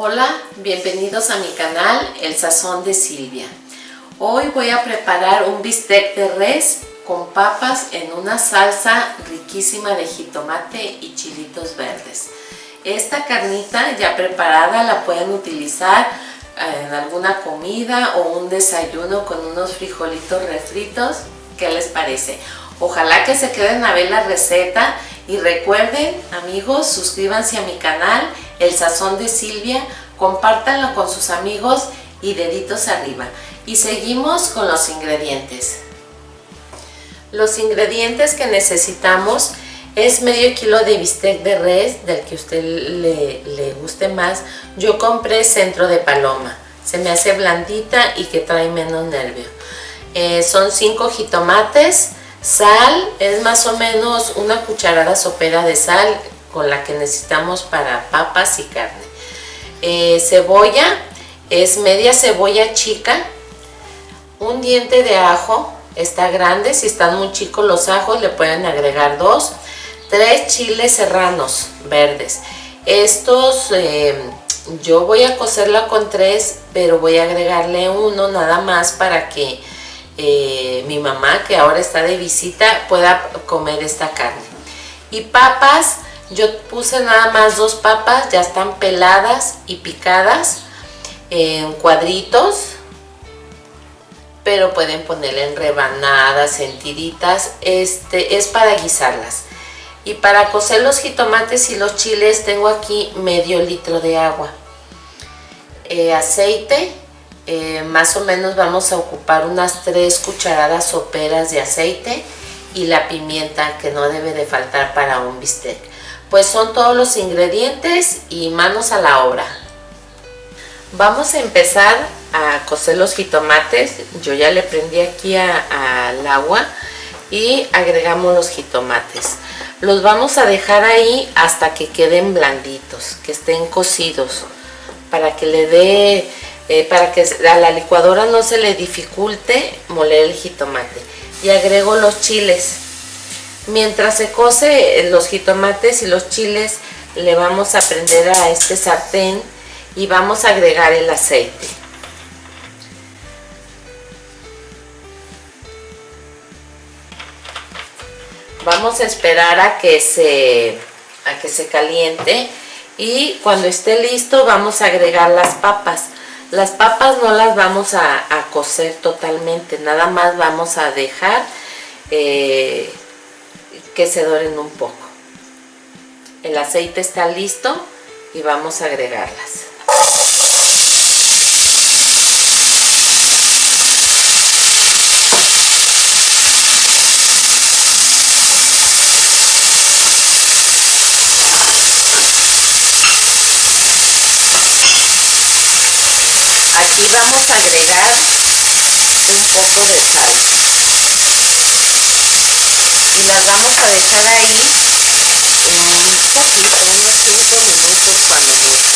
Hola, bienvenidos a mi canal El Sazón de Silvia. Hoy voy a preparar un bistec de res con papas en una salsa riquísima de jitomate y chilitos verdes. Esta carnita ya preparada la pueden utilizar en alguna comida o un desayuno con unos frijolitos refritos. ¿Qué les parece? Ojalá que se queden a ver la receta y recuerden, amigos, suscríbanse a mi canal El Sazón de Silvia, compártanlo con sus amigos y deditos arriba. Y seguimos con los ingredientes. Los ingredientes que necesitamos es medio kilo de bistec de res, del que a usted le guste más. Yo compré centro de paloma, se me hace blandita y que trae menos nervio. Son 5 jitomates, sal, es más o menos una cucharada sopera de sal con la que necesitamos para papas y carne. Cebolla, es media cebolla chica, un diente de ajo, está grande, si están muy chicos los ajos le pueden agregar 2, 3 chiles serranos verdes. Estos yo voy a cocerla con 3, pero voy a agregarle 1 nada más para que mi mamá, que ahora está de visita, pueda comer esta carne. Y papas, yo puse nada más 2 papas, ya están peladas y picadas en cuadritos, pero pueden ponerle en rebanadas, en tiritas, es para guisarlas. Y para cocer los jitomates y los chiles tengo aquí medio litro de agua. Aceite, más o menos vamos a ocupar unas 3 cucharadas soperas de aceite, y la pimienta que no debe de faltar para un bistec. Pues son todos los ingredientes y manos a la obra. Vamos a empezar a cocer los jitomates. Yo ya le prendí aquí al agua y agregamos los jitomates. Los vamos a dejar ahí hasta que queden blanditos, que estén cocidos, para que le dé, para que a la licuadora no se le dificulte moler el jitomate. Y agrego los chiles. Mientras se cose los jitomates y los chiles, le vamos a prender a este sartén y vamos a agregar el aceite. Vamos a esperar a que se caliente, y cuando esté listo vamos a agregar las papas. Las papas no las vamos a cocer totalmente, nada más vamos a dejar que se doren un poco. El aceite está listo y vamos a agregarlas. Aquí vamos a agregar un poco de sal y las vamos a dejar ahí un poquito, unos 5 minutos cuando mucho.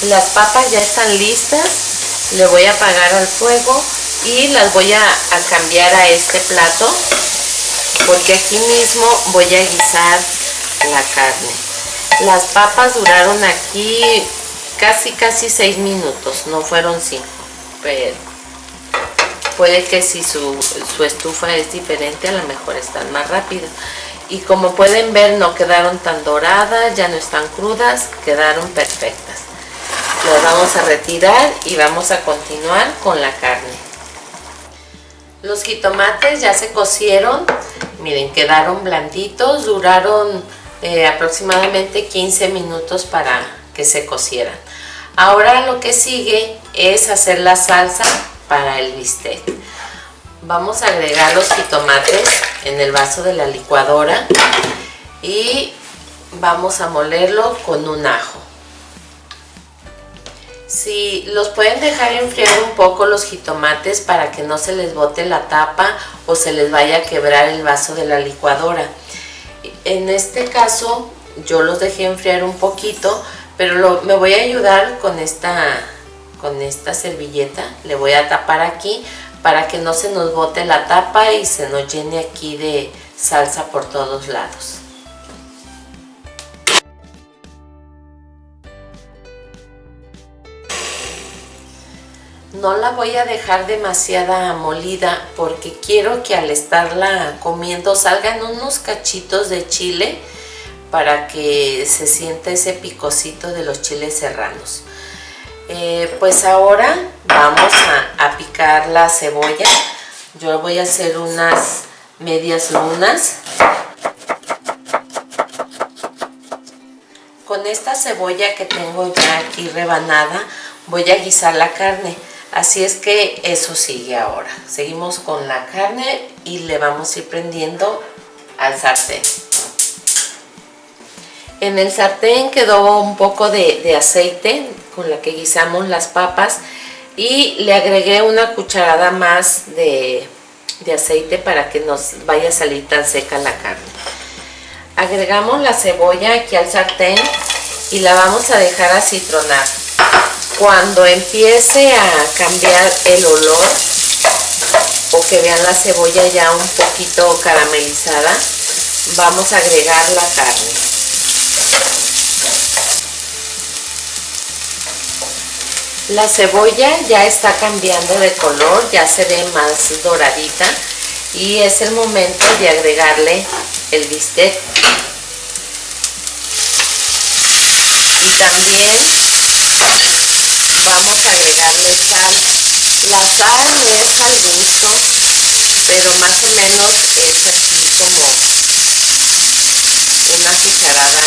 Las papas ya están listas, le voy a apagar al fuego y las voy a cambiar a este plato, porque aquí mismo voy a guisar la carne. Las papas duraron aquí casi 6 minutos, no fueron 5, pero puede que si su estufa es diferente, a lo mejor están más rápido. Y como pueden ver, no quedaron tan doradas, ya no están crudas, quedaron perfectas. Las vamos a retirar y vamos a continuar con la carne. Los jitomates ya se cocieron, miren, quedaron blanditos, duraron aproximadamente 15 minutos para que se cocieran. Ahora lo que sigue es hacer la salsa para el bistec. Vamos a agregar los jitomates en el vaso de la licuadora y vamos a molerlo con un ajo. Si los pueden dejar enfriar un poco los jitomates para que no se les bote la tapa o se les vaya a quebrar el vaso de la licuadora. En este caso yo los dejé enfriar un poquito, pero me voy a ayudar con esta con esta servilleta. Le voy a tapar aquí para que no se nos bote la tapa y se nos llene aquí de salsa por todos lados. No la voy a dejar demasiada molida porque quiero que al estarla comiendo salgan unos cachitos de chile para que se sienta ese picocito de los chiles serranos. Pues ahora vamos a picar la cebolla. Yo voy a hacer unas medias lunas. Con esta cebolla que tengo ya aquí rebanada voy a guisar la carne. Así es que eso sigue ahora. Seguimos con la carne y le vamos a ir prendiendo al sartén. En el sartén quedó un poco de aceite con la que guisamos las papas y le agregué una cucharada más de aceite para que no vaya a salir tan seca la carne. Agregamos la cebolla aquí al sartén y la vamos a dejar acitronar. Cuando empiece a cambiar el olor o que vean la cebolla ya un poquito caramelizada, vamos a agregar la carne. La cebolla ya está cambiando de color, ya se ve más doradita y es el momento de agregarle el bistec. Y también vamos a agregarle sal. La sal no es al gusto, pero más o menos es aquí como una cucharada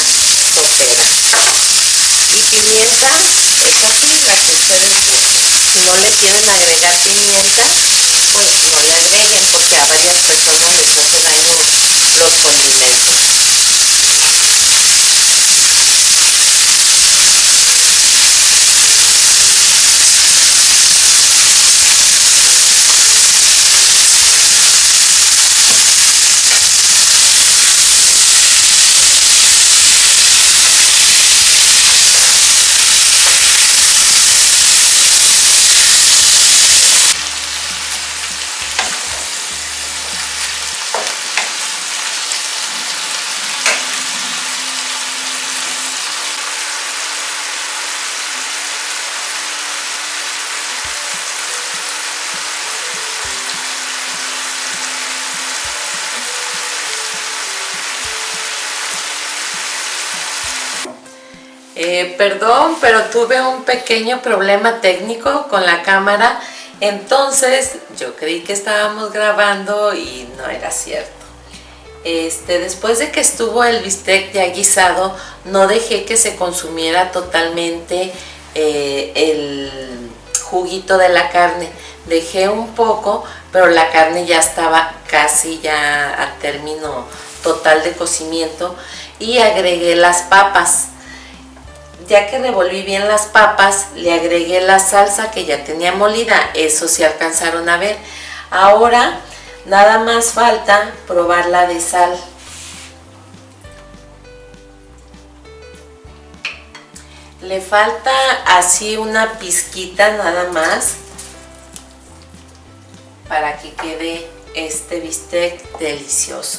sopera. Y pimienta es así, la que ustedes gusten. Si no le quieren agregar pimienta, pues no le agreguen porque a varias personas les hace daño los condimentos. Perdón, pero tuve un pequeño problema técnico con la cámara, entonces yo creí que estábamos grabando y no era cierto. Después de que estuvo el bistec ya guisado, no dejé que se consumiera totalmente el juguito de la carne. Dejé un poco, pero la carne ya estaba casi ya a término total de cocimiento y agregué las papas. Ya que revolví bien las papas, le agregué la salsa que ya tenía molida, eso sí alcanzaron a ver. Ahora nada más falta probarla de sal. Le falta así una pizquita nada más para que quede este bistec delicioso.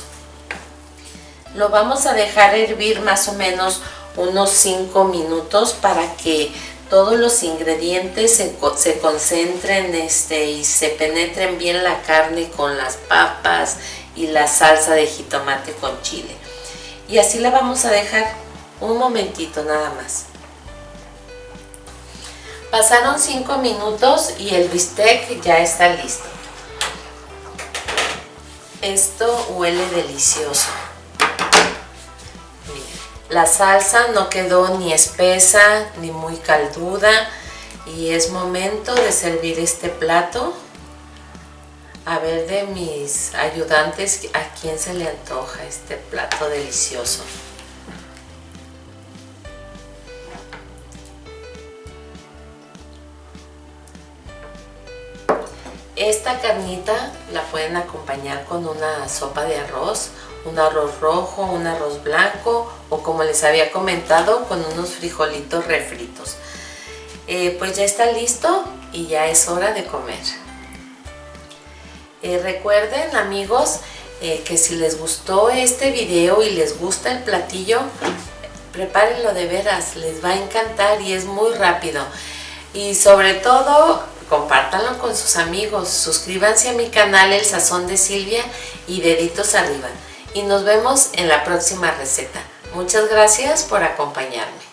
Lo vamos a dejar hervir más o menos unos 5 minutos para que todos los ingredientes se concentren y se penetren bien la carne con las papas y la salsa de jitomate con chile. Y así la vamos a dejar un momentito nada más. Pasaron 5 minutos y el bistec ya está listo. Esto huele delicioso. La salsa no quedó ni espesa ni muy calduda y es momento de servir este plato. A ver de mis ayudantes, ¿a quién se le antoja este plato delicioso? Esta carnita la pueden acompañar con una sopa de arroz, un arroz rojo, un arroz blanco o como les había comentado con unos frijolitos refritos. pues ya está listo y ya es hora de comer. Recuerden, amigos, que si les gustó este video y les gusta el platillo, prepárenlo de veras, les va a encantar y es muy rápido. Y sobre todo, compártanlo con sus amigos, suscríbanse a mi canal El Sazón de Silvia y deditos arriba. Y nos vemos en la próxima receta. Muchas gracias por acompañarme.